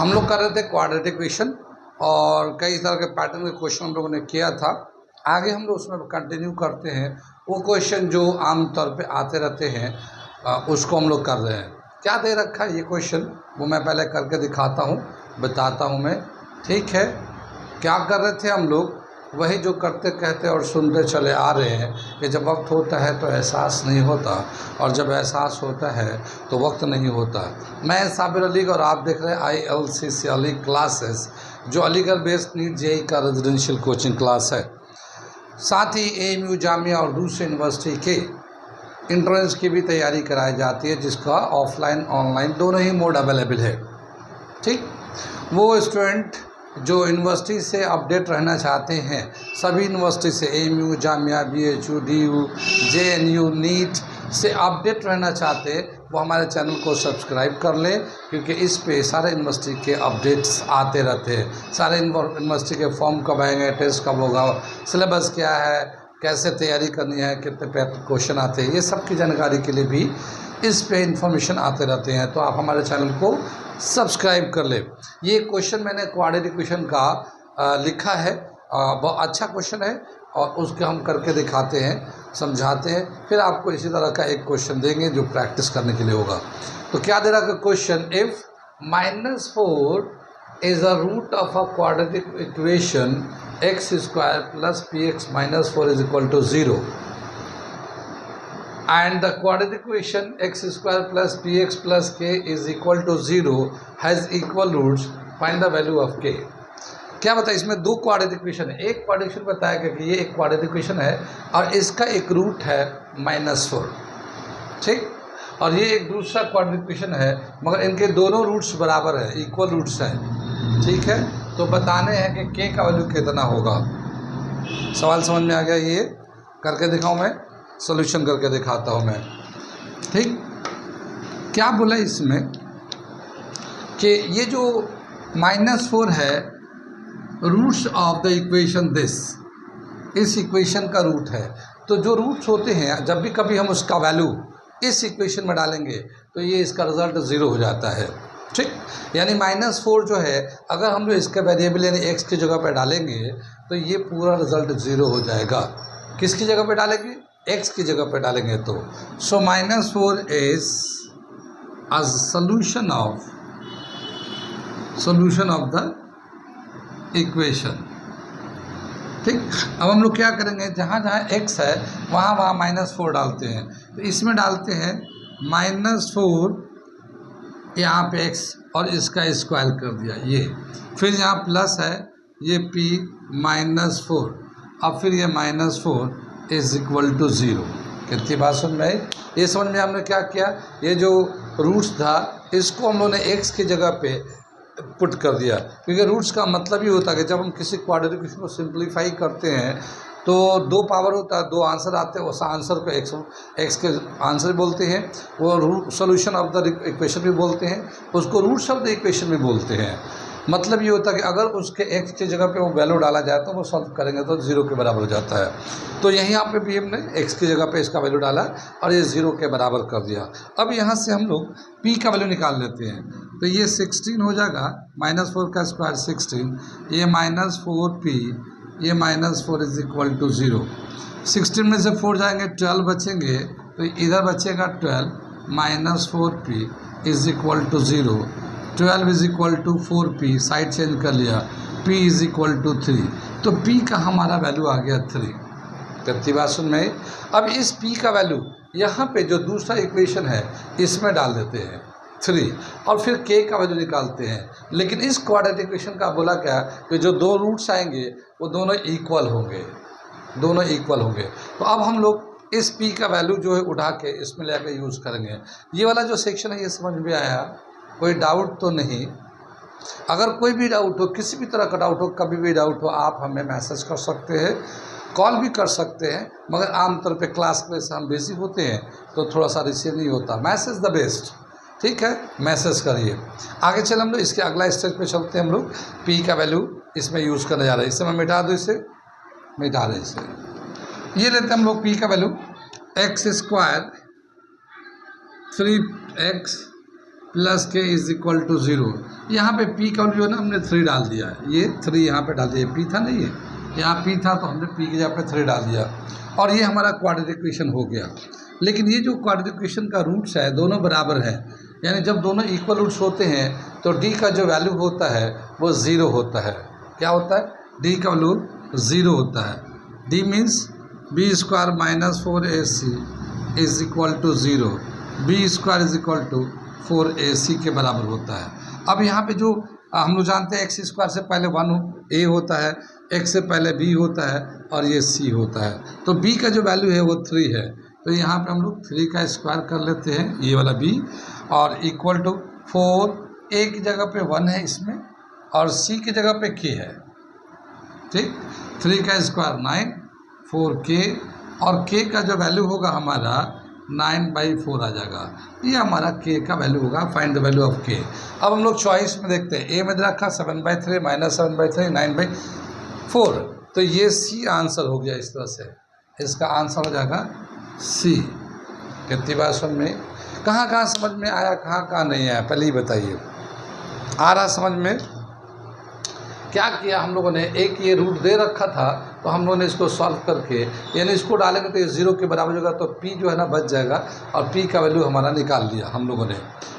हम लोग कर रहे थे क्वाड्रेटिक इक्वेशन और कई तरह के पैटर्न के क्वेश्चन हम लोगों ने किया था। आगे हम लोग उसमें कंटिन्यू करते हैं। वो क्वेश्चन जो आमतौर पे आते रहते हैं उसको हम लोग कर रहे हैं। क्या दे रखा है ये क्वेश्चन वो मैं पहले करके दिखाता हूँ, बताता हूँ मैं। ठीक है, क्या कर रहे थे हम लोग, वही जो करते कहते और सुनते चले आ रहे हैं कि जब वक्त होता है तो एहसास नहीं होता और जब एहसास होता है तो वक्त नहीं होता। मैं साबिर अली और आप देख रहे हैं ILCC क्लासेस, जो अलीगढ़ बेस्ड नीट JEE का रेजिडेंशियल कोचिंग क्लास है। साथ ही AMU जामिया और दूसरे यूनिवर्सिटी के इंट्रेंस की भी तैयारी कराई जाती है, जिसका ऑफलाइन ऑनलाइन दोनों ही मोड अवेलेबल है। ठीक, वो स्टूडेंट जो यूनिवर्सिटी से अपडेट रहना चाहते हैं, सभी यूनिवर्सिटी से AMU Jamia BHU DU JNU NEET से अपडेट रहना चाहते हैं, वो हमारे चैनल को सब्सक्राइब कर लें, क्योंकि इस पे सारे यूनिवर्सिटी के अपडेट्स आते रहते हैं। सारे यूनिवर्सिटी के फॉर्म कब आएंगे, टेस्ट कब होगा, सिलेबस क्या है, कैसे तैयारी करनी है, कितने क्वेश्चन आते हैं, ये सब की जानकारी के लिए भी इस पे इंफॉर्मेशन आते रहते हैं। तो आप हमारे चैनल को सब्सक्राइब कर ले। ये क्वेश्चन मैंने क्वाड्रेटिक इक्वेशन का लिखा है, बहुत अच्छा क्वेश्चन है और उसके हम करके दिखाते हैं, समझाते हैं। फिर आपको इसी तरह का एक क्वेश्चन देंगे जो प्रैक्टिस करने के लिए होगा। तो क्या दे रहा है question, if -4 is a root of a quadratic equation x² + px - 4 = 0 and the quadratic equation x² + px + k = 0 has equal roots, find the value of k। क्या बताया, इसमें दो क्वाड्रेटिक इक्वेशन है। एक क्वाड्रेटिक इक्वेशन बताया गया कि ये एक क्वाड्रेटिक इक्वेशन है और इसका एक रूट है -4, ठीक, और ये एक दूसरा क्वाड्रेटिक इक्वेशन है, मगर इनके दोनों रूट्स बराबर है, इक्वल रूट्स हैं। ठीक है, तो बताने हैं कि k का वैल्यू कितना होगा। सवाल समझ में आ गया? ये करके दिखाऊं मैं, सॉल्यूशन करके दिखाता हूं मैं। ठीक, क्या बोला इसमें कि ये जो -4 है, roots of the equation this, इस इक्वेशन का रूट है। तो जो रूट्स होते हैं, जब भी कभी हम उसका वैल्यू इस इक्वेशन में डालेंगे तो ये इसका रिजल्ट 0 हो जाता है। ठीक, यानी -4 जो है, अगर हम लोग इसका वेरिएबल यानी x की जगह पर डालेंगे तो ये पूरा रिजल्ट 0 हो जाएगा। किसकी जगह पे डालेंगे? x की जगह पे डालेंगे तो सो -4 is a solution of the equation. ठीक, अब हम लोग क्या करेंगे, जहाँ जहाँ x है वहाँ वहाँ -4 डालते हैं। तो इसमें डालते हैं -4, यहाँ पे x और इसका स्क्वायर कर दिया ये, फिर यहाँ प्लस है ये p -4, अब फिर ये -4 = 0। कितनी बात समझ में आई? ये समझ में हमने क्या किया, ये जो रूट्स था इसको हम लोगों ने x की जगह पे पुट कर दिया, क्योंकि रूट्स का मतलब ही होता है कि जब हम किसी क्वाड्रेटिक इक्वेशन को सिंप्लीफाई करते हैं तो 2 पावर होता है, 2 आंसर आते हैं, उस आंसर को x के आंसर बोलते हैं, वो root solution of the equation भी बोलते हैं, उसको रूट्स ऑफ द इक्वेशन भी बोलते हैं। मतलब ये होता है कि अगर उसके x की जगह पे वो वैल्यू डाला जाए तो वो सॉल्व करेंगे तो 0 के बराबर हो जाता है। तो यहीं यहाँ पे भी हमने x की जगह पे इसका वैल्यू डाला और ये 0 के बराबर कर दिया। अब यहाँ से हम लोग p का वैल्यू निकाल लेते हैं, तो ये 16 हो जाएगा, -4 का स्क्वायर 16, ये -4p, ये -4 = 0। 16 में से 4 जाएंगे 12 बचेंगे, तो इधर बचेगा 12, -4p = 0, 12 = 4p, साइड चेंज कर लिया, p = 3, तो p का हमारा वैल्यू आ गया 3। कितनी बात सुन में? अब इस p का वैल्यू यहाँ पे जो दूसरा इक्वेशन है इसमें डाल देते हैं 3 और फिर k का वैल्यू निकालते हैं। लेकिन इस क्वाड्रेटिक इक्वेशन का बोला क्या कि जो दो रूट्स आएंगे वो दोनों इक्वल होंगे, दोनों इक्वल होंगे। तो अब हम लोग इस p का वैल्यू जो है उठा के इसमें लेकर यूज़ करेंगे। ये वाला जो सेक्शन है ये समझ में आया? कोई डाउट तो नहीं? अगर कोई भी डाउट हो, किसी भी तरह का डाउट हो, कभी भी डाउट हो, आप हमें मैसेज कर सकते हैं, कॉल भी कर सकते हैं, मगर आमतौर पे क्लास में से हम बिजी होते हैं तो थोड़ा सा रिसीव नहीं होता। मैसेज द बेस्ट, ठीक है, मैसेज करिए। आगे चल हम लोग इसके अगला स्टेज पे चलते हैं। हम लोग p का वैल्यू इसमें यूज़ करने जा रहे हैं। इसे मैं मिटा दूँ, इसे मिटा दें, इसे ये लेते हैं हम लोग p का वैल्यू x² 3x प्लस के इज इक्वल टू 0। यहाँ पे p का वैल्यू है ना, हमने 3 डाल दिया, ये 3 यहाँ पे डाल दिया, p था नहीं है, यहाँ p था तो हमने p की जगह पे 3 डाल दिया और ये हमारा क्वाड्रेटिक इक्वेशन हो गया। लेकिन ये जो क्वाड्रेटिक इक्वेशन का रूट्स है दोनों बराबर है, यानी जब दोनों इक्वल रूट्स होते हैं तो d का जो वैल्यू होता है वो 0 होता है। क्या होता है? d का वैल्यू 0 होता है। d means b square minus 4ac is equal to 0, b square is equal to 4ac के बराबर होता है। अब यहाँ पे जो हम लोग जानते हैं x स्क्वायर से पहले 1a होता है, x से पहले b होता है और ये c होता है, तो b का जो वैल्यू है वो 3 है। तो यहाँ पे हम लोग 3 का स्क्वायर कर लेते हैं, ये वाला b, और इक्वल टू 4, a की जगह पे 1 है इसमें और c की जगह पे k है। ठीक, 3 का स्क्वायर 9, 4k और k का जो वैल्यू होगा हमारा 9/4 आ जाएगा। ये हमारा k का वैल्यू होगा। Find the value of k। अब हम लोग चॉइस में देखते हैं, a में दे रखा 7/3 माइनस 7/3 9/4, तो ये c आंसर हो गया। इस तरह से इसका आंसर हो जाएगा c। कितनी बार समझ में, कहाँ समझ में आया, कहाँ नहीं आया, पहले ही बताइए। आ रहा समझ में? क्या किया हम लोगों ने, एक ये रूट दे रखा था तो हम लोगों ने इसको सॉल्व करके, यानी इसको डालेंगे तो ये 0 के बराबर होगा, तो p जो है ना बच जाएगा और p का वैल्यू हमारा निकाल लिया हम लोगों ने।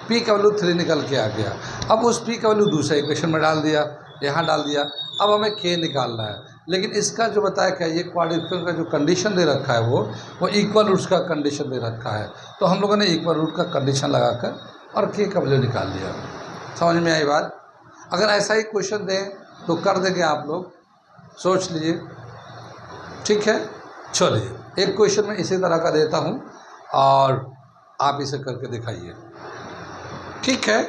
p का वैल्यू 3 निकल के आ गया। अब उस p का वैल्यू दूसरे इक्वेशन में डाल दिया, यहाँ डाल दिया। अब हमें k निकालना है, लेकिन इसका जो बताया क्या, ये क्वाड्रेटिक का जो कंडीशन दे रखा है वो इक्वल रूट्स का कंडीशन दे रखा है, तो हम लोगों ने इक्वल रूट का कंडीशन लगाकर और k का वैल्यू निकाल लिया। समझ में आई बात? अगर ऐसा ही क्वेश्चन दें तो कर देंगे आप लोग, सोच लीजिए। ठीक है, चलिए एक क्वेश्चन में इसी तरह का देता हूँ और आप इसे करके दिखाइए। ठीक है,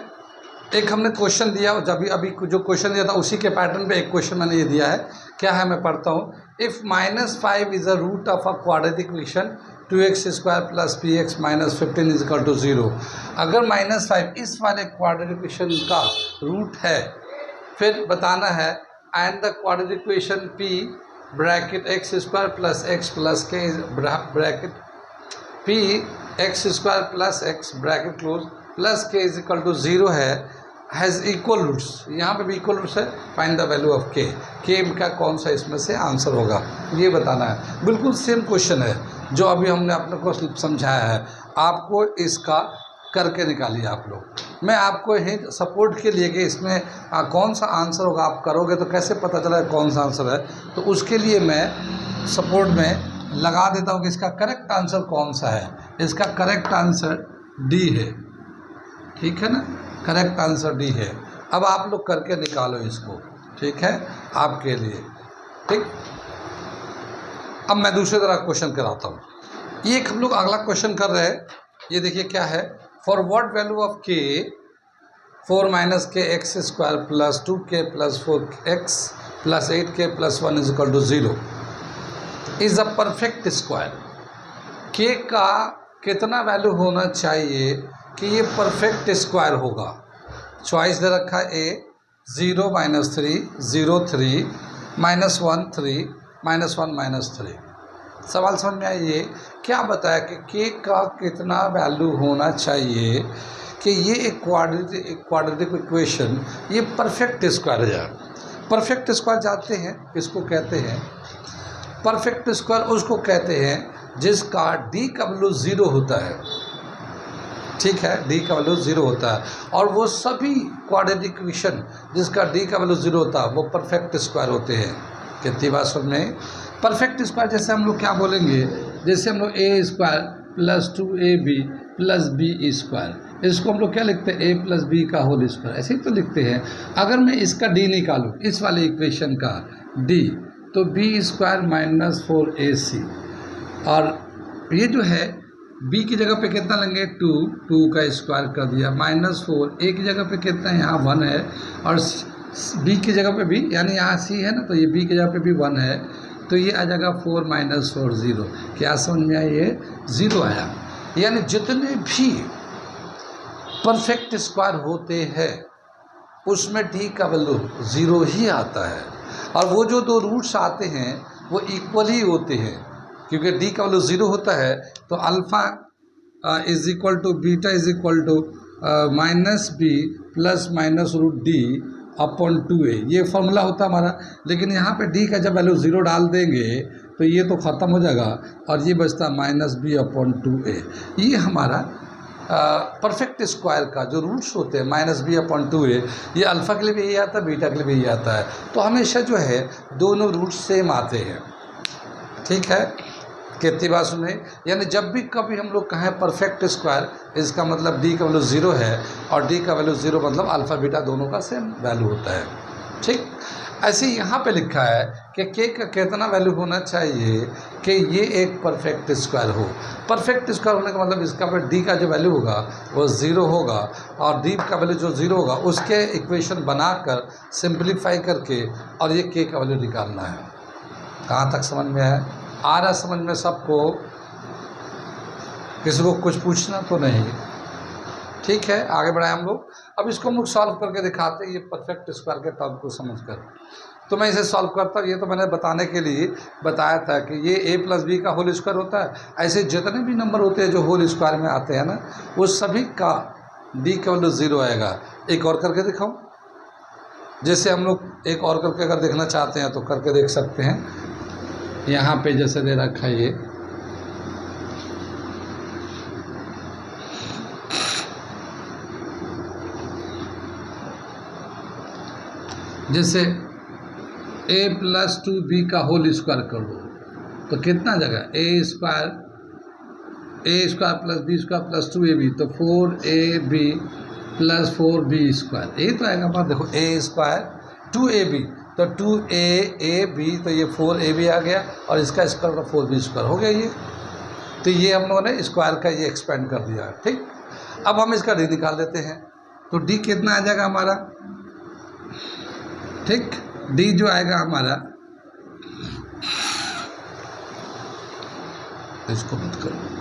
एक हमने क्वेश्चन दिया, जब भी अभी जो क्वेश्चन दिया था उसी के पैटर्न पे एक क्वेश्चन मैंने ये दिया है। क्या है, मैं पढ़ता हूँ। If -5 is a root of a quadratic equation 2x square plus px minus 15 is equal to 0। अगर -5 इस वाले क्वाड्रेटिक इक्वेशन का रूट है, फिर बताना है and the quadratic equation p bracket x square plus x plus k bracket p x square plus x bracket close plus k is equal to 0 है, has equal roots. यहाँ पे भी equal roots है। Find the value of k। k का कौन सा इसमें से आंसर होगा, ये बताना है। बिल्कुल सेम क्वेश्चन है जो अभी हमने अपने को समझाया है, आपको इसका करके निकालिए आप लोग। मैं आपको हिंट सपोर्ट के लिए कि इसमें कौन सा आंसर होगा, आप करोगे तो कैसे पता चला कौन सा आंसर है, तो उसके लिए मैं सपोर्ट में लगा देता हूँ कि इसका करेक्ट आंसर कौन सा है। इसका करेक्ट आंसर डी है। ठीक है ना, करेक्ट आंसर डी है। अब आप लोग करके निकालो इसको, ठीक है, आपके लिए। ठीक, अब मैं दूसरी तरह क्वेश्चन कराता हूँ। ये हम लोग अगला क्वेश्चन कर रहे हैं, ये देखिए क्या है। For what value of k 4 minus K x square plus 2k plus 4x plus 8k plus 1 is equal to 0 is a perfect square. k का कितना वैल्यू होना चाहिए कि ये परफेक्ट स्क्वायर होगा। चॉइस दे रखा है a 0 - 3 0 3 -1 3 -1 -3। सवाल समझ में आइए, क्या बताया कि k का कितना वैल्यू होना चाहिए कि ये एक क्वाड्रेटिक इक्वेशन ये परफेक्ट स्क्वायर हो जाए। परफेक्ट स्क्वायर जानते हैं किसको कहते हैं? परफेक्ट स्क्वायर उसको कहते हैं जिसका d का वैल्यू 0 होता है। ठीक है, d का वैल्यू 0 होता है, और वो सभी क्वाड्रेटिक इक्वेशन जिसका d का वैल्यू 0 होता है वो परफेक्ट स्क्वायर होते हैं। कितनी बात समझ में? परफेक्ट स्क्वायर जैसे हम लोग क्या बोलेंगे, जैसे हम लोग a square plus 2ab plus b square, इसको हम लोग क्या लिखते हैं, a प्लस b का होल स्क्वायर, ऐसे ही तो लिखते हैं। अगर मैं इसका d निकालूँ, इस वाले इक्वेशन का d, तो b स्क्वायर माइनस 4ac, और ये जो है b की जगह पे कितना लेंगे 2 का स्क्वायर कर दिया -4, a की जगह पे कितना है, यहाँ 1 है, और b की जगह पे भी, यानी यहाँ c है ना, तो ये b की जगह पे भी 1 है, तो ये आ जाएगा 4 - 4 0। क्या समझ में आया? ये 0 आया। यानी जितने भी परफेक्ट स्क्वायर होते हैं उसमें d का वैल्यू 0 ही आता है, और वो जो दो रूट्स आते हैं वो इक्वल ही होते हैं, क्योंकि d का वैल्यू 0 होता है तो alpha is equal to beta is equal to minus b plus minus root d upon 2a, ये फॉर्मूला होता हमारा। लेकिन यहाँ पे डी का जब वैल्यू 0 डाल देंगे तो ये तो ख़त्म हो जाएगा और ये बचता माइनस बी अपॉन 2a। ये हमारा परफेक्ट स्क्वायर का जो रूट्स होते हैं माइनस बी अपॉन 2a, ये अल्फ़ा के लिए भी यही आता है, बीटा के लिए भी यही आता है। तो हमेशा जो है दोनों रूट्स सेम आते हैं। ठीक है, कितनी बात सुने, यानी जब भी कभी हम लोग कहें परफेक्ट स्क्वायर, इसका मतलब डी का वैल्यू 0 है और डी का वैल्यू 0 मतलब अल्फ़ा बीटा दोनों का सेम वैल्यू होता है। ठीक, ऐसे यहाँ पे लिखा है कि के का कितना वैल्यू होना चाहिए कि ये एक परफेक्ट स्क्वायर हो। परफेक्ट स्क्वायर होने का मतलब इसका पर डी का जो वैल्यू होगा वो 0 होगा और डी का वैल्यू जो 0 होगा उसके इक्वेशन बनाकर सिंप्लीफाई करके और ये के का वैल्यू निकालना है। कहाँ तक समझ में है? आ रहा समझ में सबको? किसी को कुछ पूछना तो नहीं? ठीक है, आगे बढ़ाएं हम लोग। अब इसको हम लोग सॉल्व करके दिखाते हैं ये परफेक्ट स्क्वायर के टर्म को समझकर। तो मैं इसे सॉल्व करता हूँ। ये तो मैंने बताने के लिए बताया था कि ये a प्लस बी का होल स्क्वायर होता है। ऐसे जितने भी नंबर होते हैं जो होल स्क्वायर में आते हैं ना, वो सभी का डी का वैल्यू 0 आएगा। एक और करके दिखाऊँ? जैसे हम लोग एक और करके अगर देखना चाहते हैं तो करके देख सकते हैं। यहाँ पे जैसे दे रखा है ये, जैसे a प्लस 2b का होल स्क्वायर कर दो तो कितना जगह a square plus b square plus 2ab, तो 4ab प्लस 4b स्क्वायर, ये तो आएगा। बात देखो, a स्क्वायर 2ab तो 2ab तो ये 4ab आ गया और इसका स्क्वायर का 4b स्क्वायर हो गया ये। तो ये हम लोगों ने स्क्वायर का ये एक्सपेंड कर दिया। ठीक, अब हम इसका डी निकाल देते हैं। तो डी कितना आ जाएगा हमारा? ठीक, डी जो आएगा हमारा, इसको मत करो,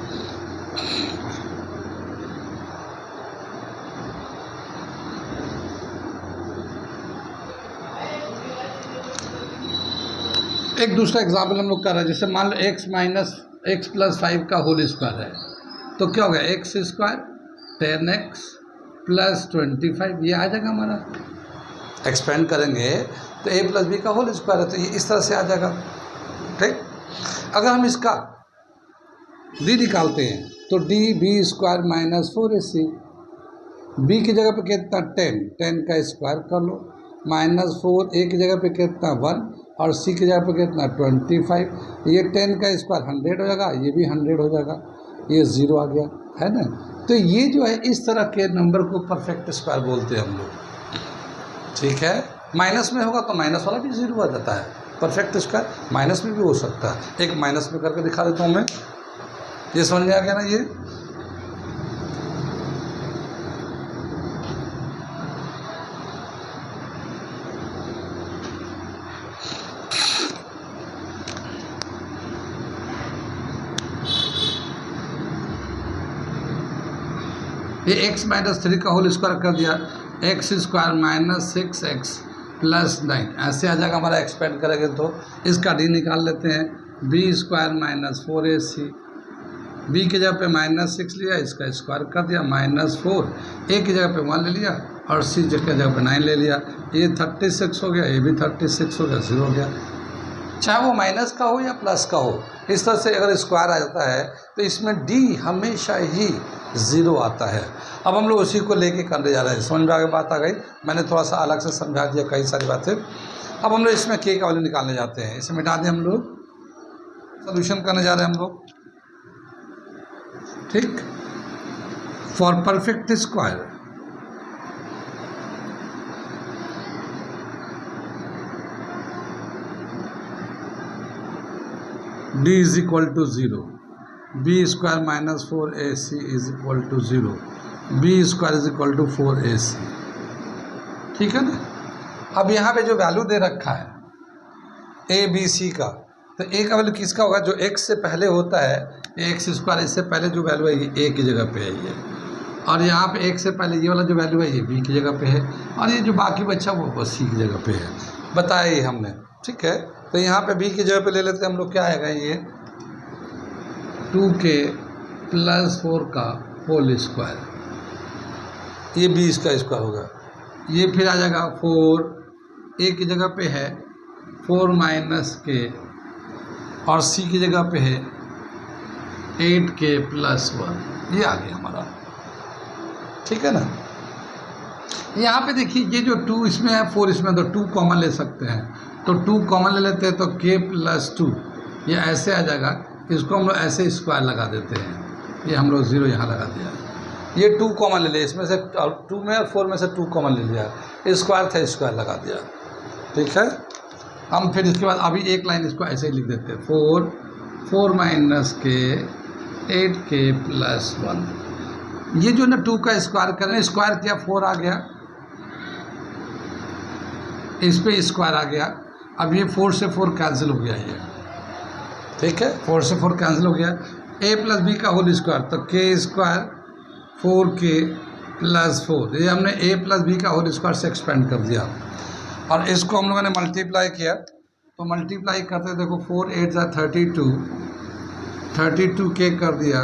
एक दूसरा एग्जाम्पल हम लोग कर रहे हैं। जैसे मान लो x माइनस एक्स प्लस 5 का होल स्क्वायर है, तो क्या होगा? एक्स स्क्वायर 10x प्लस 25, ये आ जाएगा हमारा। एक्सपेंड करेंगे तो a प्लस बी का होल स्क्वायर है, तो ये इस तरह से आ जाएगा। ठीक, अगर हम इसका d निकालते हैं तो d b square minus 4ac, b की जगह पे कितना 10 का स्क्वायर कर लो, माइनस 4, a की जगह पे कितना 1 और c की जगह पे कितना 25। ये 10 का स्क्वायर 100 हो जाएगा, ये भी 100 हो जाएगा, ये 0 आ गया, है ना। तो ये जो है इस तरह के नंबर को परफेक्ट स्क्वायर बोलते हैं हम लोग। ठीक है, माइनस में होगा तो माइनस वाला भी 0 आ जाता है। परफेक्ट स्क्वायर माइनस में भी हो सकता है। एक माइनस में करके दिखा देता हूँ मैं, ये समझ में आ गया ना। ये x माइनस 3 का होल स्क्वायर कर दिया, x square minus 6x plus 9, ऐसे आ जाएगा हमारा। एक्सपेंड करेंगे तो इसका डी निकाल लेते हैं, b square minus 4ac, b की जगह पे माइनस 6 लिया, इसका स्क्वायर कर दिया, माइनस 4, a की जगह पे 1 ले लिया और c की जगह पे 9 ले लिया, ये 36 हो गया, ये भी 36 हो गया, 0 हो गया। चाहे वो माइनस का हो या प्लस का हो, इस तरह से अगर स्क्वायर आ जाता है तो इसमें डी हमेशा ही 0 आता है। अब हम लोग उसी को लेके करने जा रहे हैं। समझ में आगे बात आ गई? मैंने थोड़ा सा अलग से समझा दिया कई सारी बातें। अब हम लोग इसमें के का वैल्यू निकालने जाते हैं। इसे मिटा दें, हम लोग सोल्यूशन करने जा रहे हैं हम लोग। ठीक, for perfect square d is equal to 0, b square minus 4ac is equal to 0, b square is equal to 4ac। ठीक है ना। अब यहाँ पे जो वैल्यू दे रखा है ए बी सी का, तो ए का वैल्यू किसका होगा? जो x से पहले होता है, एक्स स्क्वायर, इससे पहले जो वैल्यू है ये a की जगह पे है ये, और यहाँ पे x से पहले ये वाला जो वैल्यू है ये b की जगह पे है, और ये जो बाकी बच्चा वो c की जगह पे है, बताया ही हमने। ठीक है, तो यहाँ पे b की जगह पे ले लेते हैं हम लोग। क्या आएगा? ये 2k प्लस 4 का होल स्क्वायर ये बी इसका स्क्वायर होगा। ये फिर आ जाएगा 4, ए की जगह पे है 4 माइनस के और सी की जगह पे है 8k प्लस 1। ये आ गया हमारा, ठीक है ना। यहाँ पे देखिए ये जो 2 इसमें है 4 इसमें, तो 2 कॉमन ले सकते हैं, तो 2 कॉमन ले लेते हैं तो k प्लस 2 ये ऐसे आ जाएगा। इसको हम लोग ऐसे स्क्वायर लगा देते हैं, ये हम लोग 0 यहाँ लगा दिया। ये 2 कॉमन ले लिया, इसमें से 2 में और 4 में से 2 कॉमन ले लिया, स्क्वायर था स्क्वायर लगा दिया, ठीक है। हम फिर इसके बाद अभी एक लाइन इसको ऐसे ही लिख देते हैं 4 माइनस के 8k प्लस 1। ये जो ना 2 का स्क्वायर करें, स्क्वायर किया 4 आ गया, इस पे स्क्वायर आ गया। अब ये 4 से 4 कैंसिल हो गया, ये ठीक है, 4 से 4 कैंसिल हो गया। a प्लस बी का होल स्क्वायर, तो k स्क्वायर 4k प्लस 4, ये हमने a प्लस बी का होल स्क्वायर से एक्सपेंड कर दिया। और इसको हम लोगों ने मल्टीप्लाई किया, तो मल्टीप्लाई करते देखो 4 8 जा 32k कर दिया,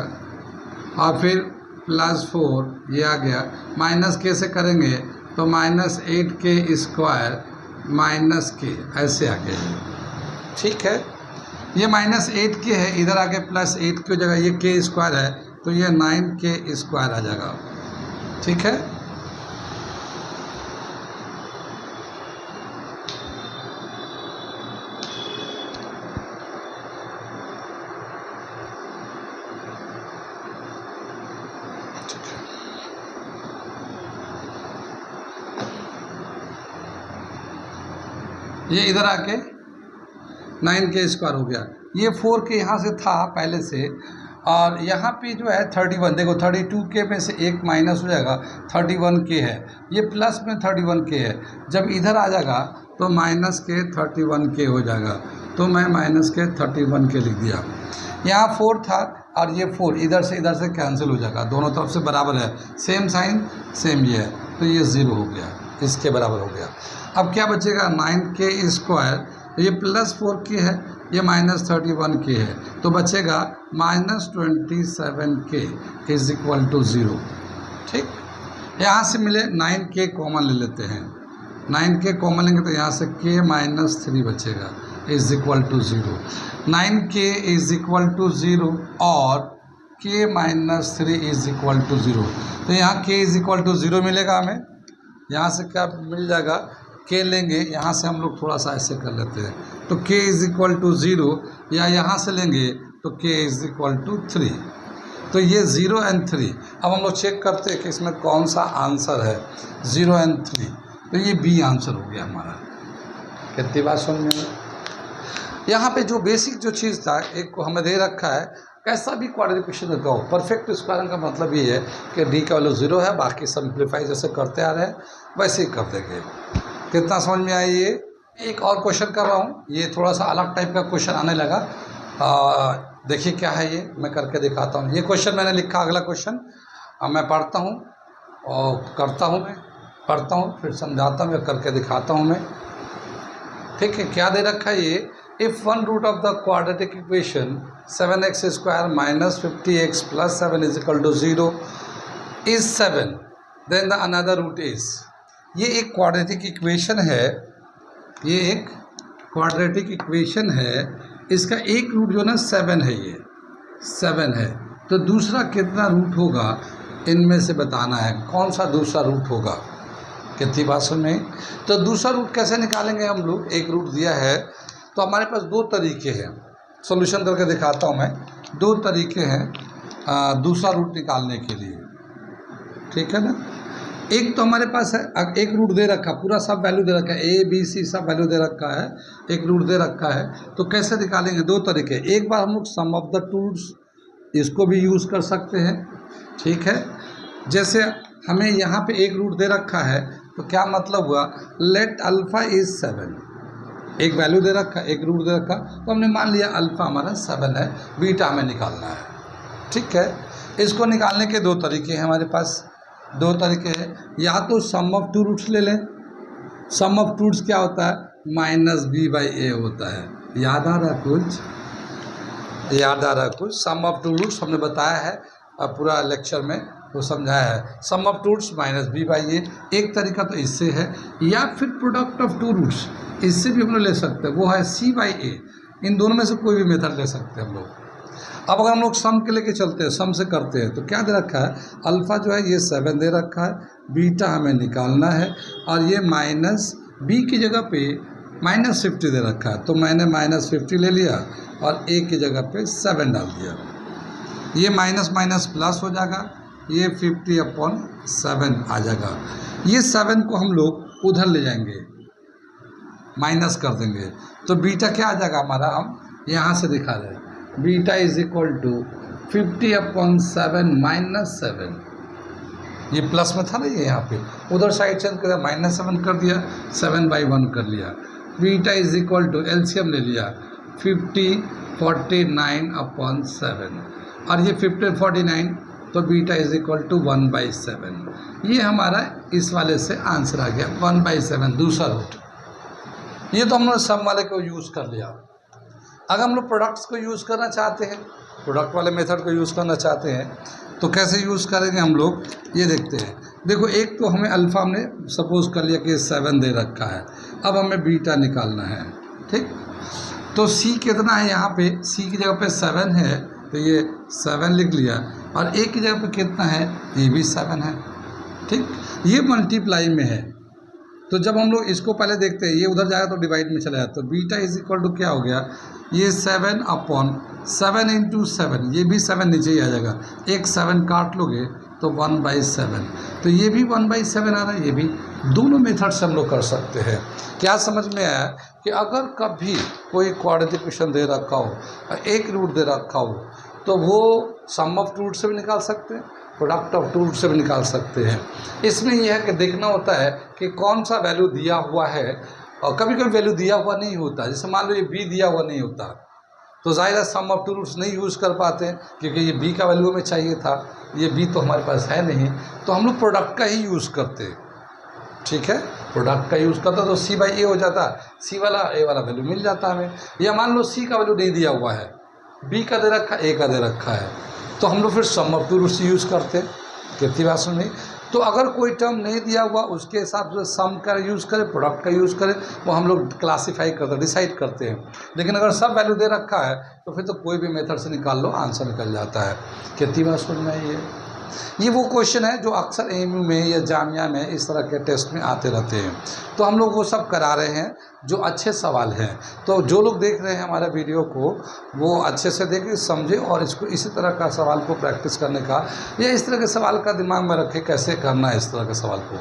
और फिर प्लस 4 ये आ गया, माइनस k से करेंगे तो minus 8k square minus k ऐसे आ गया, ठीक है। ये माइनस 8k है, इधर आके प्लस 8 की जगह ये k स्क्वायर है, तो ये 9k स्क्वायर आ जाएगा, ठीक है। ये इधर आके 9k स्क्वायर हो गया। ये 4k यहाँ से था पहले से, और यहाँ पे जो है 31, देखो 32k में से एक माइनस हो जाएगा, 31k है, ये प्लस में 31k है। जब इधर आ जाएगा तो माइनस के 31k हो जाएगा, तो मैं माइनस के 31k लिख दिया। यहाँ 4 था और ये 4 इधर से कैंसिल हो जाएगा, दोनों तरफ से बराबर है, सेम साइन सेम ये है, तो ये 0 हो गया, इसके बराबर हो गया। अब क्या बचेगा, 9k स्क्वायर, ये प्लस 4k है, ये माइनस 31k है, तो बचेगा minus 27k is equal to 0, ठीक। यहाँ से मिले 9k कॉमन ले लेते हैं, 9k कॉमन लेंगे तो यहाँ से k माइनस 3 बचेगा is equal to 0। 9k is equal to 0 और k minus 3 is equal to 0, तो यहाँ k इज इक्वल टू 0 मिलेगा हमें। यहाँ से क्या मिल जाएगा, k लेंगे, यहाँ से हम लोग थोड़ा सा ऐसे कर लेते हैं, तो k इज इक्वल टू 0, या यहाँ से लेंगे तो k इज इक्वल टू 3, तो ये 0 और 3। अब हम लोग चेक करते हैं कि इसमें कौन सा आंसर है, 0 और 3, तो ये बी आंसर हो गया हमारा। कितनी बात समझ में? यहाँ पे जो बेसिक जो चीज़ था, एक को हमें दे रखा है, कैसा भी क्वाड्रेटिक इक्वेशन का हो, परफेक्ट स्क्वायर का मतलब ये है कि डी का वैल्यू 0 है, बाकी सिंप्लीफाई जैसे करते आ रहे हैं वैसे ही कर देंगे। कितना समझ में आई? ये एक और क्वेश्चन कर रहा हूँ, ये थोड़ा सा अलग टाइप का क्वेश्चन आने लगा, देखिए क्या है ये, मैं करके दिखाता हूँ। ये क्वेश्चन मैंने लिखा, अगला क्वेश्चन मैं पढ़ता हूँ और करता हूँ, मैं पढ़ता हूँ फिर समझाता हूँ या करके दिखाता हूँ मैं, ठीक है। क्या दे रखा है ये, if one root of the quadratic equation 7x square minus 50x plus 7 is equal to 0 is 7, then the another root is. ये एक क्वाड्रेटिक इक्वेशन है, ये एक क्वाड्रेटिक इक्वेशन है, इसका एक रूट जो ना 7 है, ये 7 है, तो दूसरा कितना रूट होगा इनमें से बताना है, कौन सा दूसरा रूट होगा। कितनी बात सुन में? तो दूसरा रूट कैसे निकालेंगे हम लोग, एक रूट दिया है तो हमारे पास दो तरीके हैं, सॉल्यूशन करके दिखाता हूँ मैं। दो तरीके हैं दूसरा रूट निकालने के लिए, ठीक है ना। एक तो हमारे पास है, एक रूट दे रखा, पूरा सब वैल्यू दे रखा है, ए बी सी सब वैल्यू दे रखा है, एक रूट दे रखा है, तो कैसे निकालेंगे? दो तरीके, एक बार हम लोग सम ऑफ द टूल्स इसको भी यूज़ कर सकते हैं, ठीक है। जैसे हमें यहाँ पे एक रूट दे रखा है, तो क्या मतलब हुआ, लेट अल्फ़ा इज़ 7, एक वैल्यू दे रखा, एक रूट दे रखा, तो हमने मान लिया अल्फ़ा हमारा 7 है, बीटा हमें निकालना है, ठीक है। इसको निकालने के दो तरीके हैं हमारे पास, दो तरीके हैं, या तो सम ऑफ टू रूट्स ले लें। सम ऑफ टू रूट्स क्या होता है, माइनस बी बाई ए होता है, याद आ रहा कुछ, याद आ रहा कुछ। सम ऑफ टू रूट्स हमने बताया है पूरा लेक्चर में, वो समझाया है। Sum of two roots minus B by A, एक तरीका तो इससे है, या फिर प्रोडक्ट ऑफ टू रूट्स, इससे भी हम लोग ले सकते हैं, वो है सी बाई ए। इन दोनों में से कोई भी मेथड ले सकते हैं हम लोग। अब अगर हम लोग सम के लेके चलते हैं, सम से करते हैं, तो क्या दे रखा है, अल्फ़ा जो है ये 7 दे रखा है, बीटा हमें निकालना है, और ये माइनस बी की जगह पे -50 दे रखा है, तो मैंने -50 ले लिया और ए की जगह पे 7 डाल दिया। ये माइनस माइनस प्लस हो जाएगा, ये 50/7 आ जाएगा। ये 7 को हम लोग उधर ले जाएंगे, माइनस कर देंगे, तो बीटा क्या आ जाएगा हमारा, हम यहाँ से दिखा रहे हैं, बीटा इज इक्वल टू 50/7 -7। ये प्लस में था ना, ये यहाँ पे उधर साइड चेंज कर -7 कर दिया, 7/1 कर लिया। Beta is equal to LCM ले लिया 50 49/7, और ये 50/49, तो बीटा इज इक्वल टू 1/7। ये हमारा इस वाले से आंसर आ गया 1/7, दूसरा रूट। ये तो हम लोग सम वाले को यूज़ कर लिया। अगर हम लोग प्रोडक्ट्स को यूज़ करना चाहते हैं, प्रोडक्ट वाले मेथड को यूज़ करना चाहते हैं, तो कैसे यूज़ करेंगे हम लोग, ये देखते हैं। देखो, एक तो हमें अल्फ़ा हमने सपोज कर लिया कि 7 दे रखा है, अब हमें बीटा निकालना है, ठीक। तो सी कितना है, यहाँ पे सी की जगह पे 7 है, तो ये 7 लिख लिया, और ए की जगह पे कितना है, ये भी 7 है, ठीक। ये मल्टीप्लाई में है, तो जब हम लोग इसको पहले देखते हैं, ये उधर जाएगा तो डिवाइड में चला जाता, तो बीटा इज इक्वल टू क्या हो गया, ये 7/7 × 7, ये भी 7 नीचे ही आ जाएगा, एक 7 काट लोगे तो 1/7, तो ये भी 1/7 आ रहा है, ये भी। दोनों मेथड से हम लोग कर सकते हैं। क्या समझ में आया कि अगर कभी कोई क्वाड्रेटिक इक्वेशन दे रखा हो, एक रूट दे रखा हो, तो वो सम ऑफ टू रूट से भी निकाल सकते हैं, प्रोडक्ट ऑफ टू रूट से भी निकाल सकते हैं। इसमें यह है कि देखना होता है कि कौन सा वैल्यू दिया हुआ है, और कभी कभी वैल्यू दिया हुआ नहीं होता, जैसे मान लो ये बी दिया हुआ नहीं होता, तो ज़ाहिर है सम ऑफ टू रूट्स नहीं यूज़ कर पाते, क्योंकि ये बी का वैल्यू हमें चाहिए था, ये बी तो हमारे पास है नहीं, तो हम लोग प्रोडक्ट का ही यूज़ करते, ठीक है, प्रोडक्ट का यूज़ करता तो सी बाई ए हो जाता, सी वाला ए वाला वैल्यू मिल जाता हमें। या मान लो सी का वैल्यू नहीं दिया हुआ है, बी का दे रखा, ए का दे रखा है, तो हम लोग फिर सम ऑफ टू रूट्स यूज़ करते, कितनी बात सुनी। तो अगर कोई टर्म नहीं दिया हुआ, उसके हिसाब से सम का यूज़ करें, प्रोडक्ट का यूज़ करें, वो हम लोग क्लासीफाई करते हैं, डिसाइड करते हैं। लेकिन अगर सब वैल्यू दे रखा है, तो फिर तो कोई भी मेथड से निकाल लो, आंसर निकल जाता है। कितनी बात समझ में आई है। ये वो क्वेश्चन है जो अक्सर एमयू में या जामिया में इस तरह के टेस्ट में आते रहते हैं, तो हम लोग वो सब करा रहे हैं जो अच्छे सवाल हैं। तो जो लोग देख रहे हैं हमारा वीडियो को, वो अच्छे से देखें, समझे, और इसको इसी तरह का सवाल को प्रैक्टिस करने का, या इस तरह के सवाल का दिमाग में रखें कैसे करना है इस तरह के सवाल को।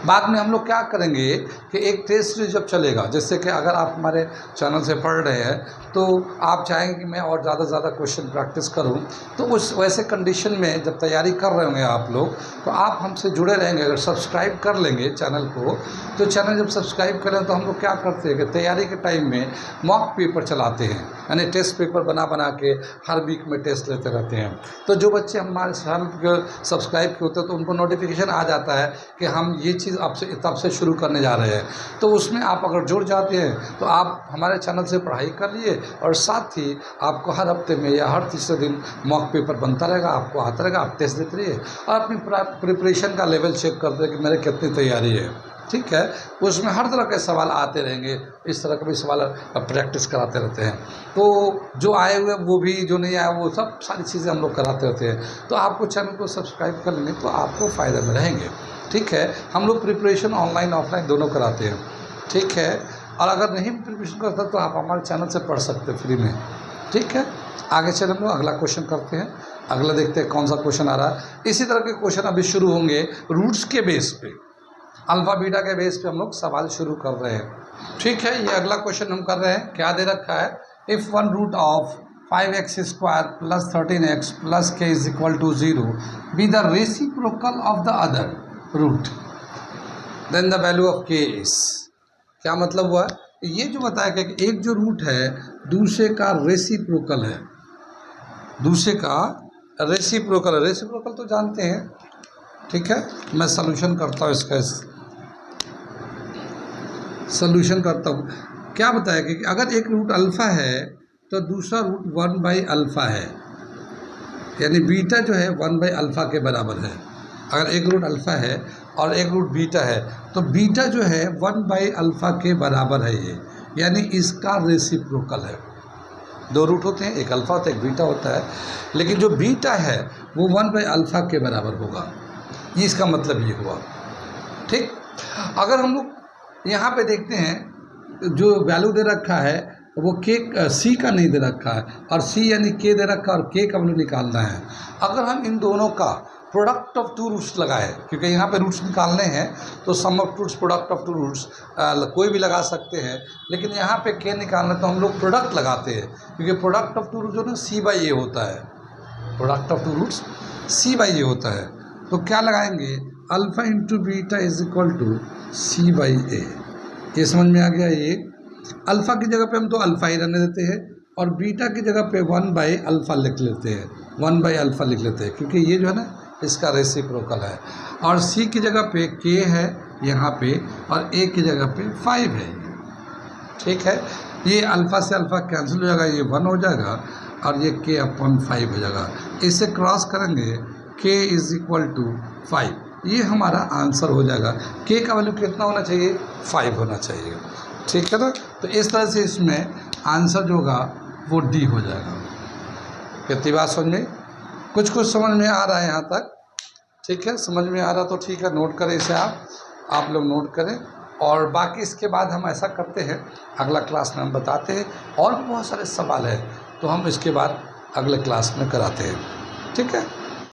बाद में हम लोग क्या करेंगे कि एक टेस्ट जब चलेगा, जैसे कि अगर आप हमारे चैनल से पढ़ रहे हैं, तो आप चाहेंगे कि मैं और ज़्यादा से ज़्यादा क्वेश्चन प्रैक्टिस करूं, तो उस वैसे कंडीशन में जब तैयारी कर रहे होंगे आप लोग, तो आप हमसे जुड़े रहेंगे। अगर सब्सक्राइब कर लेंगे चैनल को, तो चैनल जब सब्सक्राइब करें तो हम लोग क्या करते हैं कि तैयारी के टाइम में मॉक पेपर चलाते हैं, यानी टेस्ट पेपर बना बना के हर वीक में टेस्ट लेते रहते हैं। तो जो बच्चे हमारे चैनल को सब्सक्राइब किए होते हैं, तो उनको नोटिफिकेशन आ जाता है कि हम ये चीज़ आपसे तब से शुरू करने जा रहे हैं। तो उसमें आप अगर जुड़ जाते हैं, तो आप हमारे चैनल से पढ़ाई कर लिए, और साथ ही आपको हर हफ्ते में या हर तीसरे दिन मॉक पेपर बनता रहेगा, आपको आता रहेगा, आप टेस्ट देते रहिए, और अपनी प्रिपरेशन का लेवल चेक करते हैं कि मेरे कितनी तैयारी है, ठीक है। उसमें हर तरह के सवाल आते रहेंगे, इस तरह के भी सवाल प्रैक्टिस कराते रहते हैं। तो जो आए हुए वो भी, जो नहीं आए वो सब सारी चीज़ें हम लोग कराते रहते हैं। तो आपको चैनल को सब्सक्राइब कर लेंगे तो आपको फ़ायदे में रहेंगे, ठीक है। हम लोग प्रिपरेशन ऑनलाइन ऑफलाइन दोनों कराते हैं, ठीक है। और अगर नहीं प्रिपरेशन करता तो आप हमारे चैनल से पढ़ सकते हैं फ्री में, ठीक है। आगे चले हम लोग अगला क्वेश्चन करते हैं। अगला देखते हैं कौन सा क्वेश्चन आ रहा है। इसी तरह के क्वेश्चन अभी शुरू होंगे रूट्स के बेस पे, अल्फ़ा बीटा के बेस पे हम लोग सवाल शुरू कर रहे हैं, ठीक है। ये अगला क्वेश्चन हम कर रहे हैं। क्या दे रखा है, if one root of 5x² + 13x + k = 0 be the reciprocal of the other root, then the value of k is. क्या मतलब हुआ, ये जो बताया गया कि एक जो रूट है दूसरे का रेसिप्रोकल है, दूसरे का रेसिप्रोकल है। रेसिप्रोकल तो जानते हैं, ठीक है। मैं सॉल्यूशन करता हूँ, इसका सॉल्यूशन करता हूँ। क्या बताया कि अगर एक रूट अल्फ़ा है तो दूसरा रूट 1/α है, यानी बीटा जो है 1/α के बराबर है। अगर एक रूट अल्फ़ा है और एक रूट बीटा है तो बीटा जो है 1/अल्फ़ा के बराबर है ये, यानी इसका रेसिप्रोकल है। दो रूट होते हैं, एक अल्फ़ा होता है एक बीटा होता है, लेकिन जो बीटा है वो 1/अल्फ़ा के बराबर होगा, ये इसका मतलब ये हुआ। ठीक, अगर हम लोग यहाँ पे देखते हैं जो वैल्यू दे रखा है वो के सी का नहीं दे रखा है, और सी यानी के दे रखा है और के का वैल्यू निकालना है। अगर हम इन दोनों का प्रोडक्ट ऑफ टू रूट्स लगाए, क्योंकि यहाँ पे रूट्स निकालने हैं तो sum of roots product of two roots कोई भी लगा सकते हैं, लेकिन यहाँ पे के निकालना तो हम लोग प्रोडक्ट लगाते हैं, क्योंकि प्रोडक्ट ऑफ टू रूट जो ना C/A होता है, product of two roots C/A होता है। तो क्या लगाएंगे, alpha into beta is equal to C/A। ये समझ में आ गया। ये अल्फ़ा की जगह पे हम तो अल्फ़ा ही रहने देते हैं और बीटा की जगह पे 1/अल्फ़ा लिख लेते हैं, 1/अल्फ़ा लिख लेते हैं, क्योंकि ये जो है ना इसका रेसिप्रोकल है। और सी की जगह पे के है यहाँ पे और ए की जगह पे 5 है। ठीक है, ये अल्फ़ा से अल्फ़ा कैंसिल हो जाएगा, ये 1 हो जाएगा और ये k/5 हो जाएगा। इसे क्रॉस करेंगे k इज इक्वल टू 5, ये हमारा आंसर हो जाएगा। k का वैल्यू कितना होना चाहिए, 5 होना चाहिए। ठीक है ना, तो इस तरह से इसमें आंसर जो होगा वो डी हो जाएगा। कितनी बात समझ में, कुछ समझ में आ रहा है यहाँ तक। ठीक है, समझ में आ रहा तो ठीक है, नोट करें इसे, आप लोग नोट करें। और बाकी इसके बाद हम ऐसा करते हैं, अगला क्लास में हम बताते हैं, और भी बहुत सारे सवाल है तो हम इसके बाद अगले क्लास में कराते हैं। ठीक है।